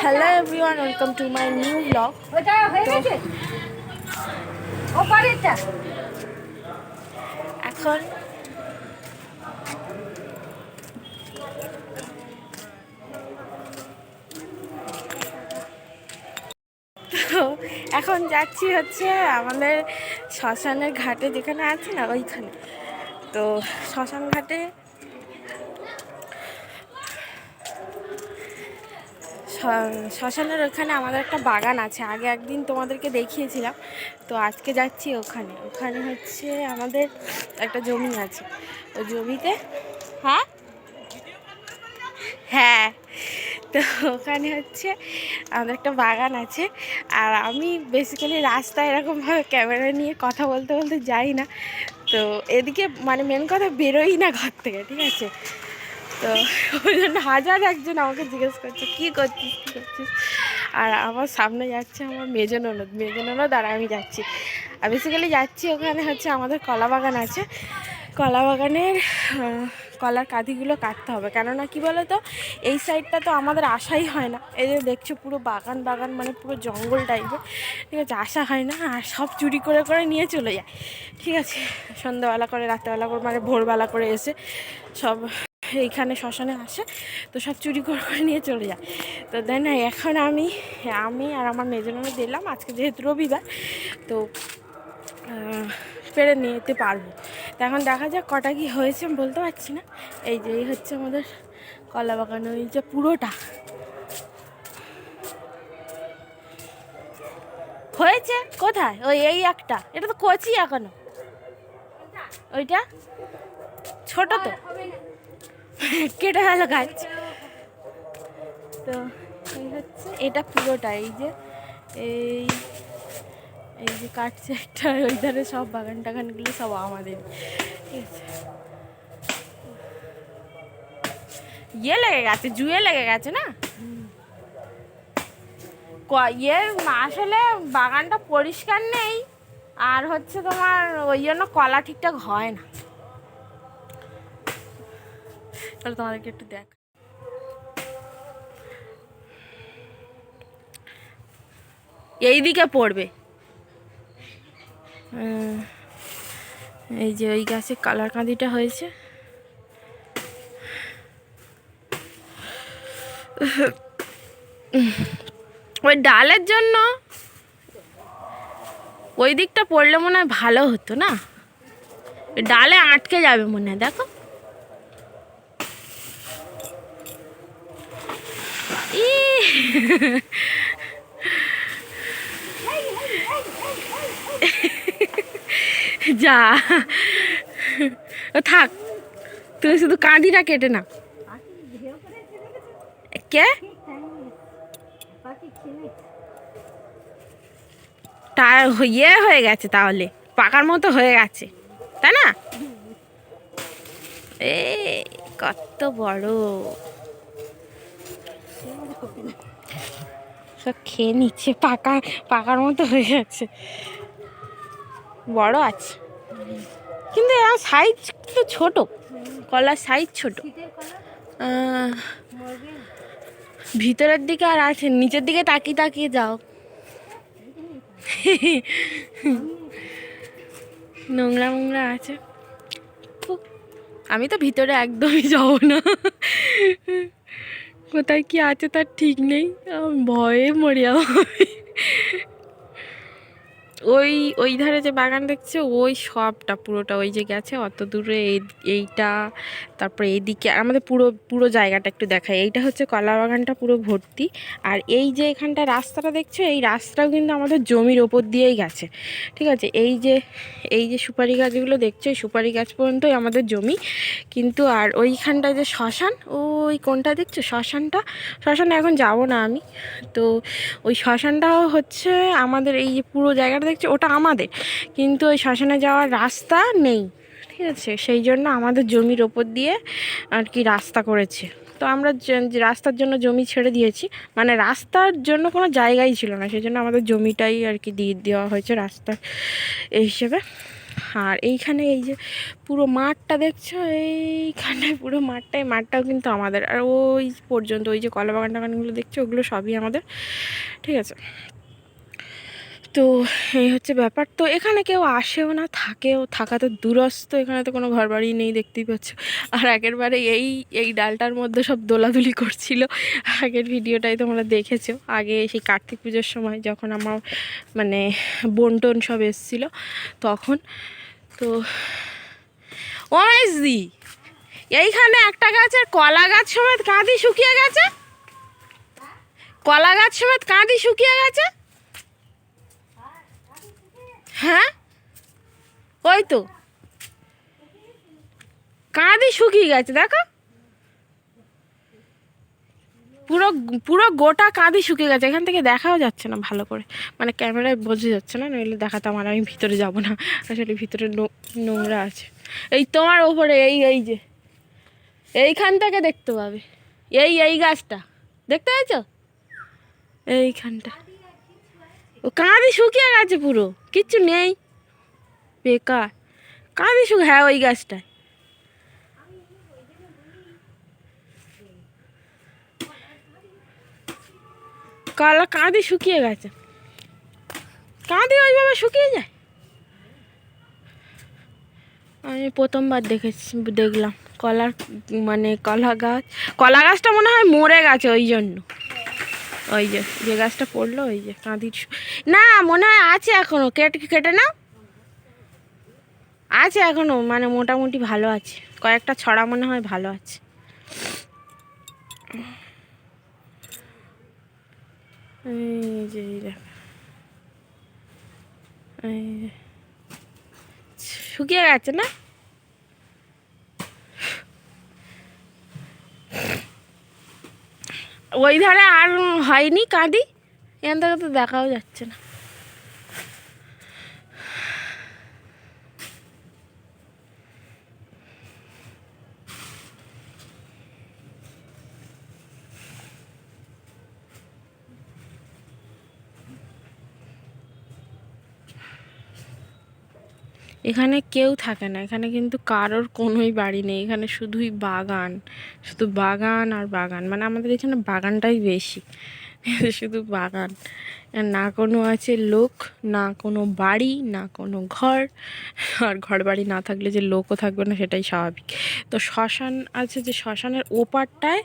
Hello everyone, welcome to my new blog. এখন তো এখন যাচ্ছি হচ্ছে আমাদের শ্মশানের ঘাটে, যেখানে আছে না ওইখানে। তো শ্মশান ঘাটে শ্মশানের ওখানে আমাদের একটা বাগান আছে, আগে একদিন তোমাদেরকে দেখিয়েছিলাম। তো আজকে যাচ্ছি ওখানে। ওখানে হচ্ছে আমাদের একটা জমি আছে, ওই জমিতে হ্যাঁ হ্যাঁ তো ওখানে হচ্ছে আমাদের একটা বাগান আছে। আর আমি বেসিক্যালি রাস্তায় এরকমভাবে ক্যামেরা নিয়ে কথা বলতে বলতে যাই না। তো এদিকে মানে মেন কথা বেরোই না ঘর থেকে, ঠিক আছে? তো ওই জন্য হাজার একজন আমাকে জিজ্ঞেস করছে কী করছিস কী করছিস। আর আমার সামনে যাচ্ছে আমার মেজো ননদ আর আমি যাচ্ছি। আর বেসিক্যালি যাচ্ছি ওখানে হচ্ছে আমাদের কলা বাগান আছে, কলা বাগানের কলার কাঁধিগুলো কাটতে হবে। কেননা কি বলো তো, এই সাইডটা তো আমাদের আসাই হয় না। এই যে দেখছো পুরো বাগান মানে পুরো জঙ্গল টাইপের, ঠিক আছে? আসা হয় না, আর সব চুরি করে করে নিয়ে চলে যায়, ঠিক আছে? সন্ধ্যাবেলা করে, রাত্রেবেলা করে, মানে ভোরবেলা করে এসে সব এইখানে শ্মশানে আসে, তো সব চুরি করে করে নিয়ে চলে যায়। তো দেন এখন আমি আর আমার মেজো ননদ দিলাম, আজকে যেহেতু রবিবার, তো পেরে নিয়ে যেতে পারবো। তো এখন দেখা যাক কটা কি হয়েছে, আমি বলতে পারছি না। এই যে এই হচ্ছে আমাদের কলা বাগান, ওই যে পুরোটা হয়েছে। কোথায়? ওই এই একটা, এটা তো কচি এখনো, ওইটা ছোট তো কেটে গেল গাছ। তো এই হচ্ছে এটা পুরোটা, এই যে এই এই যে কাটছে একটা, ওই ধারে সব বাগান টাগানগুলো সব আমাদের, ঠিক আছে? ইয়ে লেগে গেছে, জুয়ে লেগে গেছে না ইয়ে, আসলে বাগানটা পরিষ্কার নেই, আর হচ্ছে তোমার ওই জন্য কলা ঠিকঠাক হয় না। তাহলে তোমাদেরকে একটু দেখ, এই দিকে পড়বে। এই যে ওই গাছে কালার কাঁদিটা হয়েছে। ওই ডালের জন্য ওই দিকটা পড়লে মনে হয় ভালো হতো না, ডালে আটকে যাবে মনে হয়। দেখো যা থাক, তুমি শুধু কাঁদিটা কেটে না। কে তা ইয়ে হয়ে গেছে, তাহলে পাকার মতো হয়ে গেছে, তাই না? এ কত বড়, সব খেয়ে নিচ্ছে, পাকার মতো হয়ে গেছে, বড় আছে কিন্তু এর সাইজ তো ছোট, কলার সাইজ ছোট। ভিতরের দিকে আর আছে, নিচের দিকে তাকিয়ে তাকিয়ে যাও। নোংরা আছে। আমি তো ভিতরে একদমই যাব না, কোথায় কি আছে তার ঠিক নেই, ভয়ে মরে যাবো। ওই ধারে যে বাগান দেখছে, ওই সবটা পুরোটা ওই যে গেছে অত দূরে, এইটা, তারপরে এইদিকে আমাদের পুরো জায়গাটা একটু দেখায়। এইটা হচ্ছে কলা বাগানটা পুরো ভর্তি। আর এই যে এখানটা রাস্তাটা দেখছো, এই রাস্তাও কিন্তু আমাদের জমির ওপর দিয়েই গেছে, ঠিক আছে? এই যে সুপারি গাছগুলো দেখছো, এই সুপারি গাছ পর্যন্তই আমাদের জমি কিন্তু। আর ওইখানটা যে শ্মশান, ওই কোনটা দেখছো শ্মশানে এখন যাব না আমি। তো ওই শ্মশানটাও হচ্ছে আমাদের, এই যে পুরো জায়গাটা দেখছি ওটা আমাদের, কিন্তু ওই শ্মশানে যাওয়ার রাস্তা নেই, ঠিক আছে? সেই জন্য আমাদের জমির ওপর দিয়ে আর কি রাস্তা করেছে। তো আমরা রাস্তার জন্য জমি ছেড়ে দিয়েছি, মানে রাস্তার জন্য কোনো জায়গাই ছিল না, সেই জন্য আমাদের জমিটাই আর কি দিয়ে দেওয়া হয়েছে রাস্তা এই হিসেবে। আর এইখানে এই যে পুরো মাঠটা দেখছো, এইখানে পুরো মাঠটাও কিন্তু আমাদের। আর ওই পর্যন্ত ওই যে কলা বাগান টাগানগুলো দেখছো, ওগুলো সবই আমাদের, ঠিক আছে। তো এই হচ্ছে ব্যাপার। তো এখানে কেউ আসেও না, থাকা তো দূরস্থ, এখানে তো কোনো ঘর বাড়ি নেই, দেখতেই পাচ্ছ। আর একেবারে এই ডালটার মধ্যে সব দোলাদুলি করছিল, আগের ভিডিওটাই তোমরা দেখেছো, আগে সেই কার্তিক পুজোর সময় যখন আমার মানে বোন সব এসেছিলো তখন। তো ও মেজদি, এইখানে একটা গাছের কলা গাছ সমেত কাঁদি শুকিয়ে গেছে, কলা গাছ সমেত কাঁদি শুকিয়ে গেছে। হ্যাঁ ওই তো কাঁদি শুকিয়ে গেছে, দেখো পুরো পুরো গোটা কাঁদি শুকিয়ে গেছে। এখান থেকে দেখাও যাচ্ছে না ভালো করে, মানে ক্যামেরায় বোঝা যাচ্ছে না, নইলে দেখাতাম। আর আমি ভিতরে যাব না, আসলে ভিতরে নোংরা আছে। এই তোমার ওপরে এই যে এইখান থেকে দেখতে পাবে, এই গাছটা দেখতে পাচ্ছ, এইখানটা ও কাঁদি শুকিয়ে গেছে, পুরো কিচ্ছু নেই, বেকার কাঁদি হ্যাঁ ওই গাছটায় কলা কাঁদি শুকিয়ে গেছে। কাঁদি ওইভাবে শুকিয়ে যায়? আমি প্রথমবার দেখলাম মানে কলা গাছটা মনে হয় মরে গেছে, ওই জন্য ওই যে গাছটা পড়লো, ওই যে কাঁদির না মনে হয় আছে এখনো, কেটে না আছে এখনো, মানে মোটামুটি ভালো আছে, কয়েকটা ছড়া মনে হয় ভালো আছে। এই যে শুকিয়ে গেছে না? ওই ধারে আর হয়নি কাঁদি, এখান থেকে তো দেখাও যাচ্ছে না। এখানে কেউ থাকে না, এখানে কিন্তু কারোর কোনোই বাড়ি নেই, এখানে শুধুই বাগান, শুধু বাগান আর বাগান, মানে আমাদের এখানে বাগানটাই বেশি, শুধু বাগান। না কোনো আছে লোক, না কোনো বাড়ি, না কোনো ঘর। আর ঘর বাড়ি না থাকলে যে লোকও থাকবে না সেটাই স্বাভাবিক। তো শ্মশান আছে, যে শ্মশানের ওপারটায়,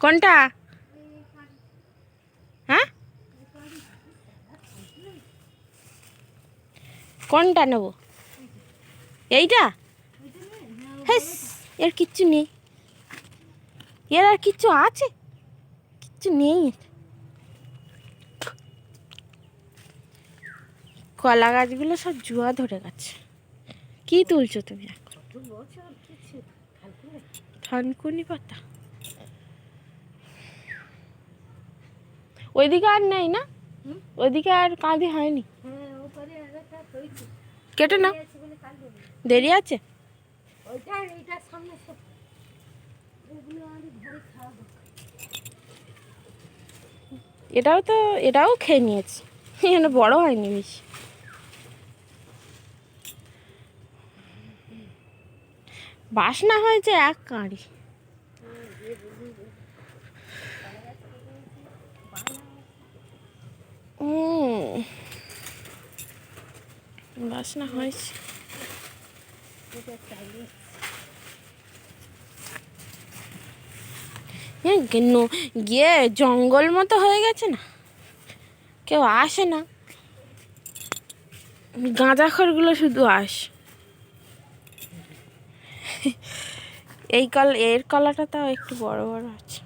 কোনটা? হ্যাঁ কোনটা নেবো? এইটা? হ্যাঁ, এর কিচ্ছু নেই, এর আর কিচ্ছু আছে? কিচ্ছু নেই। কলা গাছগুলো সব জুয়া ধরে গেছে। কি তুলছো তুমি এখন? থানকুনি পাতা? ওইদিকে আর নেই না, ওইদিকে আর কাঁদি হয়নি, কেটে না দেরি আছে। এটাও খেয়ে নিয়েছি, এখানে বড় হয়নি বেশি। বাসনা হয়েছে এক কাঁড়ি। বাসনা হয়েছে। গিয়ে জঙ্গল মতো হয়ে গেছে না, কেউ আসে না, গাঁজাখড়গুলো শুধু আসে। এর কলাটা তাও একটু বড় বড় আছে,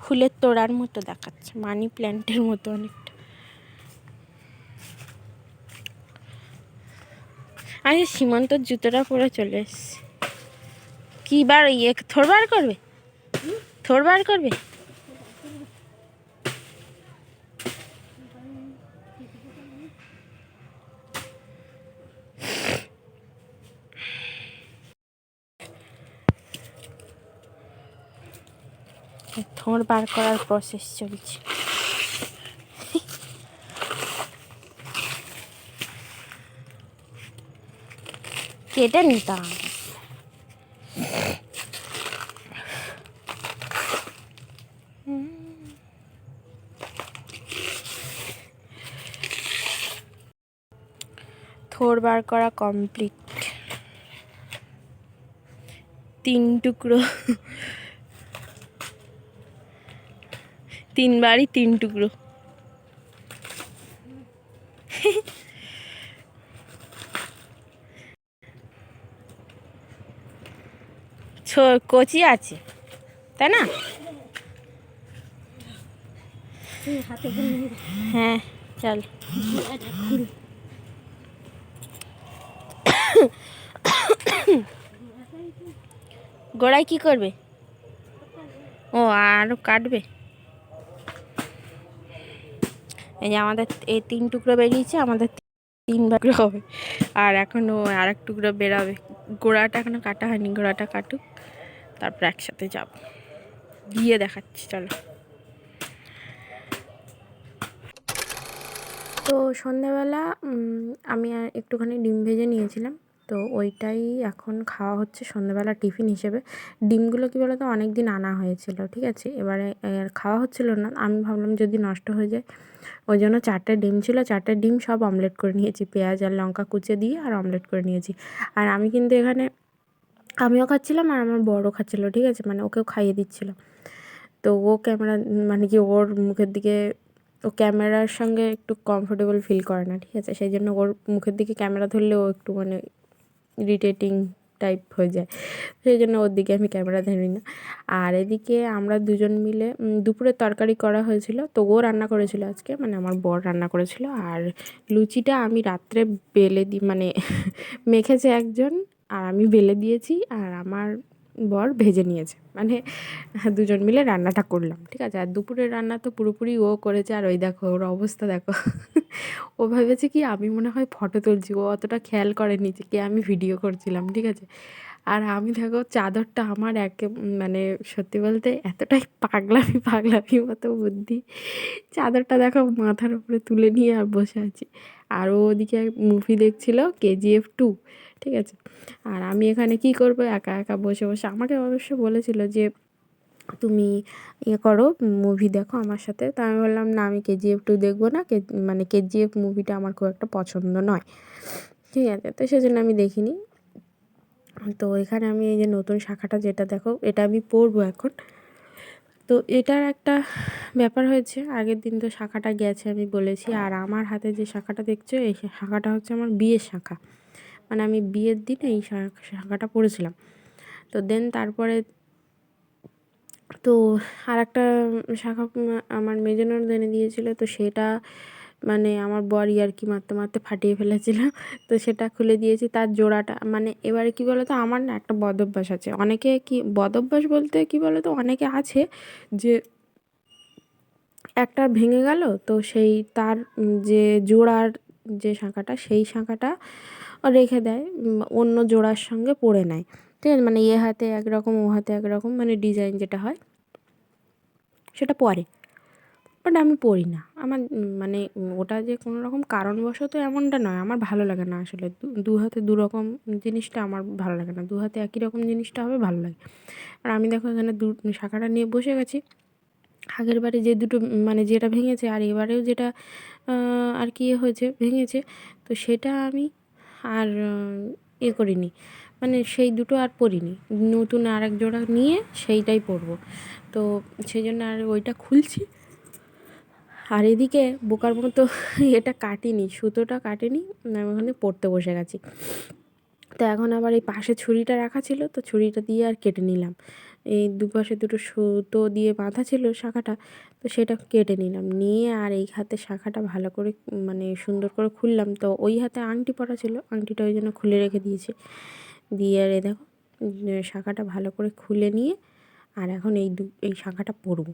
ফুলের তোড়ার মতো দেখাচ্ছে, মানি প্ল্যান্টের মতো অনেকটা। আচ্ছা, সীমান্তর জুতোটা পরে চলে এসছি। কি বার থোড় বার করবে? থোড় বার করার প্রসেস চলছে। কেটে নিতাম। থোর বার করা কমপ্লিট। 3 টুকরো, 3 বারই 3 টুকরো। কচি আছে তাই না? হ্যাঁ চল। গোড়ায় কি করবে? ও আরও কাটবে। এই যে আমাদের এই 3 টুকরো বেরিয়েছে, আমাদের 3 ভাগ হবে। আর এখনও আর এক টুকরো বেরাবে। গোড়াটা এখনও কাটা হয়নি, গোড়াটা কাটুক তারপর একসাথে যাব, গিয়ে দেখাচ্ছি চলো। তো সন্ধ্যাবেলা আমি আর একটুখানি ডিম ভেজে নিয়েছিলাম, তো ওইটাই এখন খাওয়া হচ্ছে সন্ধ্যাবেলা টিফিন হিসেবে। ডিমগুলো কী বলো তো, অনেক দিন আনা হয়েছিল, ঠিক আছে, এবারে খাওয়া হচ্ছিল না। আমি ভাবলাম যদি নষ্ট হয়ে যায়, ওই জন্য 4টে ডিম ছিল, 4টে ডিম সব অমলেট করে নিয়েছি, পেঁয়াজ আর লঙ্কা কুচে দিয়ে আর অমলেট করে নিয়েছি। আর আমি কিন্তু এখানে আমিও খাচ্ছিলাম আর আমার বড়ও খাচ্ছিলো, ঠিক আছে, মানে ওকেও খাইয়ে দিচ্ছিলো। তো ও ক্যামেরা মানে কি ওর মুখের দিকে, ও ক্যামেরার সঙ্গে একটু কমফোর্টেবল ফিল করে না, ঠিক আছে, সেই জন্য ওর মুখের দিকে ক্যামেরা ধরলে ও একটু মানে ইরিটেটিং টাইপ হয়ে যায়, সেই জন্য ওর দিকে আমি ক্যামেরা ধরি না। আর এদিকে আমরা দুজন মিলে দুপুরের তরকারি করা হয়েছিল, তো ও রান্না করেছিল আজকে, মানে আমার বর রান্না করেছিল। আর লুচিটা আমি রাত্রে বেলে দিই, মানে মেখেছে একজন আর আমি বেলে দিয়েছি, আর আমার বর ভেজে নিয়েছে, মানে দুজন মিলে রান্নাটা করলাম, ঠিক আছে। আর দুপুরের রান্না তো পুরোপুরি ও করেছে। আর ওই দেখো ওর অবস্থা দেখো, ও ভেবেছে কি আমি মনে হয় ফটো তুলছি, ও অতটা খেয়াল করেনি যে কে আমি ভিডিও করছিলাম, ঠিক আছে। আর আমি দেখো চাদরটা আমার মানে সত্যি বলতে এতটাই পাগলামি মতো বুদ্ধি, চাদরটা দেখো মাথার উপরে তুলে নিয়ে আর বসে আছি। আর ও ওদিকে মুভি দেখছিল KGF 2, ঠিক আছে। আর আমি এখানে কি করবো, একা একা বসে বসে। আমাকে অবশ্য বলেছিল যে তুমি করো, মুভি দেখো আমার সাথে। তা আমি বললাম না, আমি KGF 2 দেখবো না, মানে KGF মুভিটা আমার খুব একটা পছন্দ নয়, ঠিক আছে, তো সেজন্য আমি দেখিনি। তো এখানে আমি এই যে নতুন শাখাটা যেটা দেখো, এটা আমি পরবো এখন। তো এটার একটা ব্যাপার হয়েছে, আগের দিন তো শাখাটা গেছে আমি বলেছি, আর আমার হাতে যে শাখাটা দেখছো এই শাখাটা হচ্ছে আমার বিয়ের শাখা, মানে আমি বিয়ের দিন এই শাখাটা পরেছিলাম। তো দেন তারপরে তো আর একটা শাখা আমার মেজো ননদ এনে দিয়েছিলো, তো সেটা মানে আমার বর ইয়ার্কি মারতে মারতে ফাটিয়ে ফেলেছিল, তো সেটা খুলে দিয়েছি। তার জোড়াটা মানে এবারে কী বলো তো, আমার না একটা বদ অভ্যাস আছে, অনেকে কি বদ অভ্যাস বলতে কী বলো তো, অনেকে আছে যে একটা ভেঙে গেল, তো সেই তার যে জোড়ার যে শাঁখাটা, সেই শাঁখাটা রেখে দেয়, অন্য জোড়ার সঙ্গে পরে নেয়, ঠিক আছে, মানে এ হাতে একরকম ও হাতে একরকম, মানে ডিজাইন যেটা হয় সেটা পরে। বাট আমি পরি না, আমার মানে ওটা যে কোনো রকম কারণবশত এমনটা নয়, আমার ভালো লাগে না আসলে, দু হাতে দু রকম জিনিসটা আমার ভালো লাগে না, দু হাতে একই রকম জিনিসটা হবে ভালো লাগে। আর আমি দেখো এখানে শাখাটা নিয়ে বসে গেছি। আগের বারে যে দুটো মানে যেটা ভেঙেছে আর এবারেও যেটা আর কি হয়েছে ভেঙেছে, তো সেটা আমি আর করিনি, মানে সেই দুটো আর পরিনি, নতুন আর এক জোড়া নিয়ে সেইটাই পরবো। তো সেই জন্য আর ওইটা খুলছি। আর এদিকে বোকার মতো এটা কাটিনি, সুতোটা কাটিনি, আমি ওখানে পড়তে বসে গেছি। তো এখন আবার এই পাশে ছুরিটা রাখা ছিল, তো ছুরিটা দিয়ে আর কেটে নিলাম, এই দুপাশে দুটো সুতো দিয়ে বাঁধা ছিল শাখাটা, তো সেটা কেটে নিলাম, নিয়ে আর এই হাতে শাখাটা ভালো করে মানে সুন্দর করে খুললাম। তো ওই হাতে আংটি পরা ছিল, আংটিটা ওই জন্য খুলে রেখে দিয়েছি, দিয়ে আর এই দেখো শাখাটা ভালো করে খুলে নিয়ে আর এখন এই শাখাটা পরবো।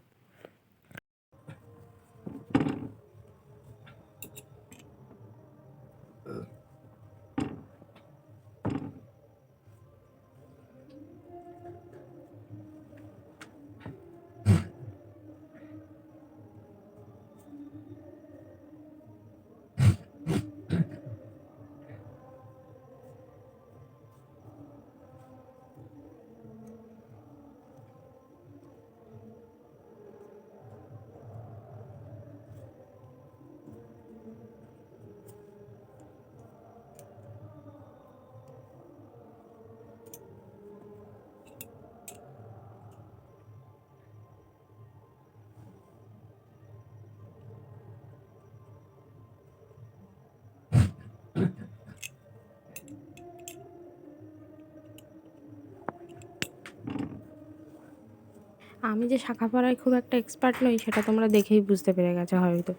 আমি যে শাঁখা পড়ায় খুব একটা এক্সপার্ট নই সেটা তোমরা দেখেই বুঝতে পেরে গেছো হয়তো।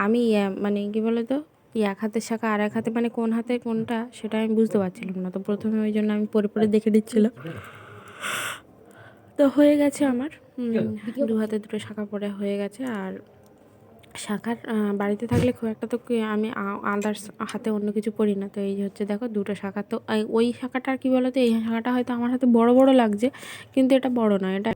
আমি মানে কী বলো তো, এক হাতের শাঁখা আর এক হাতে মানে কোন হাতে কোনটা সেটা আমি বুঝতে পারছিলাম না। তো প্রথমে ওই জন্য আমি পরে পরে দেখে নিচ্ছিলাম। তো হয়ে গেছে আমার দু হাতে দুটো শাঁখা পরা হয়ে গেছে। আর শাঁখার বাড়িতে থাকলে খুব একটা তো আমি আদার্স হাতে অন্য কিছু পরি না। তো এই হচ্ছে দেখো দুটো শাঁখা। তো ওই শাঁখাটা কী বলো তো, এই শাঁখাটা হয়তো আমার হাতে বড় বড় লাগছে, কিন্তু এটা বড় নয়, এটা